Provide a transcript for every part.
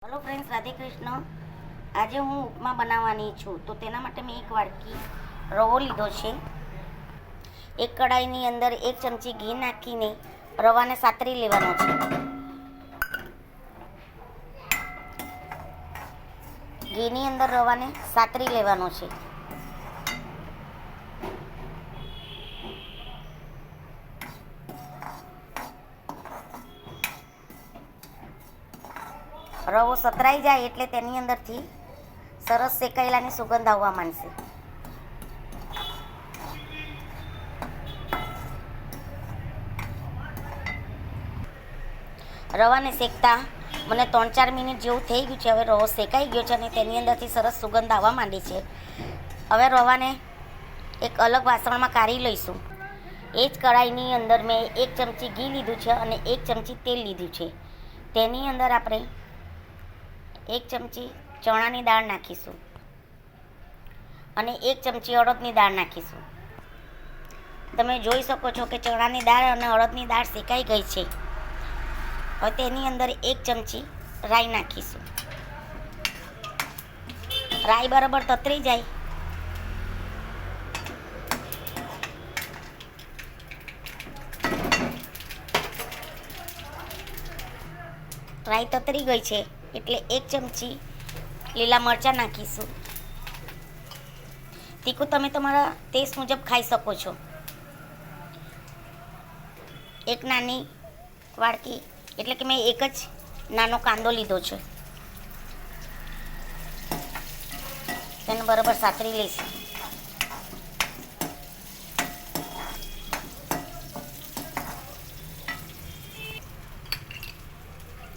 Hello friends, Radhe Krishna. आज हूँ उपमा बनावવાની છું તો તેના માટે મેં એક વાડકી રવો લીધો છે। એક કડાઈની અંદર 1 ચમચી ઘી નાખીને રવાને સાતરી લેવાનો છે। ઘીની અંદર રવાને સાતરી લેવાનો છે। રવો સતરાઈ જાય એટલે તેની અંદરથી સરસ શેકાયેલાની સુગંધ આવવા માંડશે। રવાને શેકતા મને 3-4 મિનિટ જેવું થઈ ગયું છે। હવે રવો શેકાઈ ગયો છે અને તેની અંદરથી સરસ સુગંધ આવવા માંડી છે। હવે રવાને એક અલગ વાસણમાં કાઢી લઈશું। એ જ કઢાઈની અંદર મેં 1 ચમચી ઘી લીધું છે અને 1 ચમચી તેલ લીધું છે। તેની અંદર આપણે 1 ચમચી ચણાની દાળ નાખીશું અને 1 ચમચી અડદની દાળ નાખીશું। તમે જોઈ શકો છો કે ચણાની દાળ અને અડદની દાળ શેકાઈ ગઈ છે। હવે તેની અંદર 1 ચમચી રાઈ નાખીશું। રાઈ બરાબર તતરી જાય રાઈ તતરી ગઈ છે એટલે 1 ચમચી લીલા મરચાં નાખીશું। તીખું તમે તમારા ટેસ્ટ મુજબ ખાઈ શકો છો। એક નાની વાડકી એટલે કે મેં એક જ નાનો કાંદો લીધો છે, તેને બરાબર સાતરી લઈશું।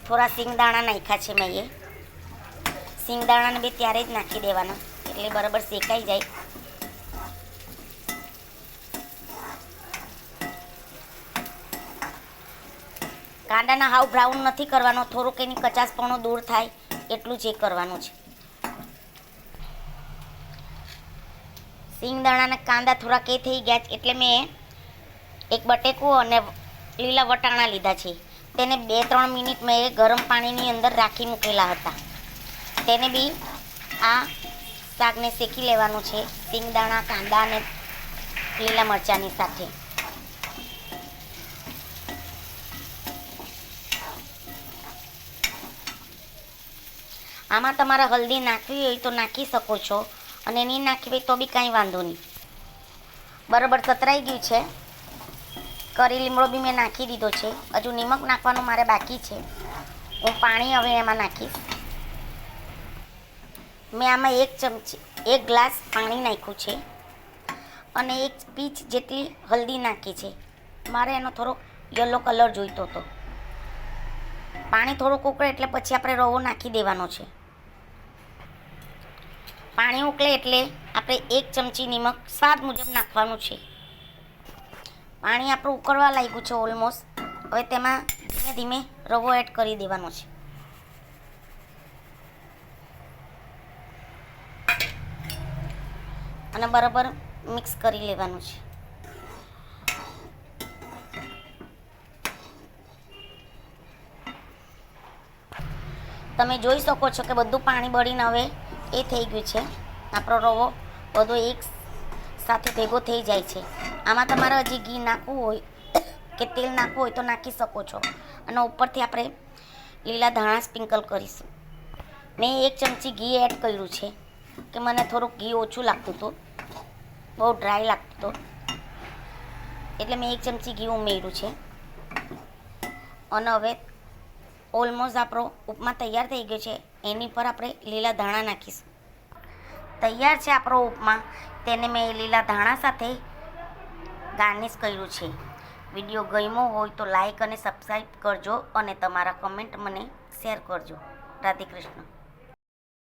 થોડા સિંગદાણા નાખ્યા છે મેં। સિંગદાણાને બી ત્યારે જ નાખી દેવાના એટલે બરાબર શેકાઈ જાય। કાંદાના હાવ બ્રાઉન નથી કરવાનો, થોડુંક એની કચાશપણું દૂર થાય એટલું જ એ કરવાનું છે। સિંગદાણાના કાંદા થોડાક એ થઈ ગયા એટલે મેં એક બટેકું અને લીલા વટાણા લીધા છે। તેને 2-3 મિનિટ મેં ગરમ પાણીની અંદર રાખી મૂકેલા હતા। તેને બી આ શાકને શેકી લેવાનું છે સિંગદાણા, કાંદા અને લીલા મરચાંની સાથે। આમાં તમારે હલ્દી નાખવી હોય તો નાખી શકો છો અને નહીં નાખવી હોય તો બી કાંઈ વાંધો નહીં। બરાબર સતરાઈ ગયું છે। કરી લીમડો બી મેં નાખી દીધો છે। હજુ નિમક નાખવાનું મારે બાકી છે। હું પાણી હવે એમાં નાખીશ। મેં આમાં 1 ગ્લાસ પાણી નાખ્યું છે અને 1 પીંચ જેટલી હલ્દી નાખી છે। મારે એનો થોડોક યલો કલર જોઈતો હતો। પાણી થોડુંક ઉકળે એટલે પછી આપણે રવો નાખી દેવાનો છે। પાણી ઉકળે એટલે આપણે 1 ચમચી નિમક સ્વાદ મુજબ નાખવાનું છે। પાણી આપણું ઉકળવા લાગ્યું છે ઓલમોસ્ટ। હવે તેમાં ધીમે ધીમે રવો એડ કરી દેવાનો છે અને બરાબર મિક્સ કરી લેવાનું છે। તમે જોઈ શકો છો કે બધું પાણી બળીને હવે એ થઈ ગયું છે। આપણો રવો બધો એક સાથે ભેગો થઈ જાય છે। આમાં તમારે હજી ઘી નાખવું હોય કે તેલ નાખવું હોય તો નાખી શકો છો અને ઉપરથી આપણે લીલા ધાણા સ્પ્રિંકલ કરીશું। મેં 1 ચમચી ઘી એડ કર્યું છે કે મને થોડુંક ઘી ઓછું લાગતું હતું, બહુ ડ્રાય લાગતું હતું એટલે મેં 1 ચમચી ઘી ઉમેર્યું છે અને હવે ઓલમોસ્ટ આપણો ઉપમા તૈયાર થઈ ગયો છે। એની પર આપણે લીલા ધાણા નાખીશું। તૈયાર છે આપણો ઉપમા। તેને મેં લીલા ધાણા સાથે ગાર્નિશ કર્યું છે। વિડીયો ગમ્યો હોય તો લાઈક અને સબસ્ક્રાઈબ કરજો અને તમારા કમેન્ટ મને શેર કરજો। રાધે કૃષ્ણ।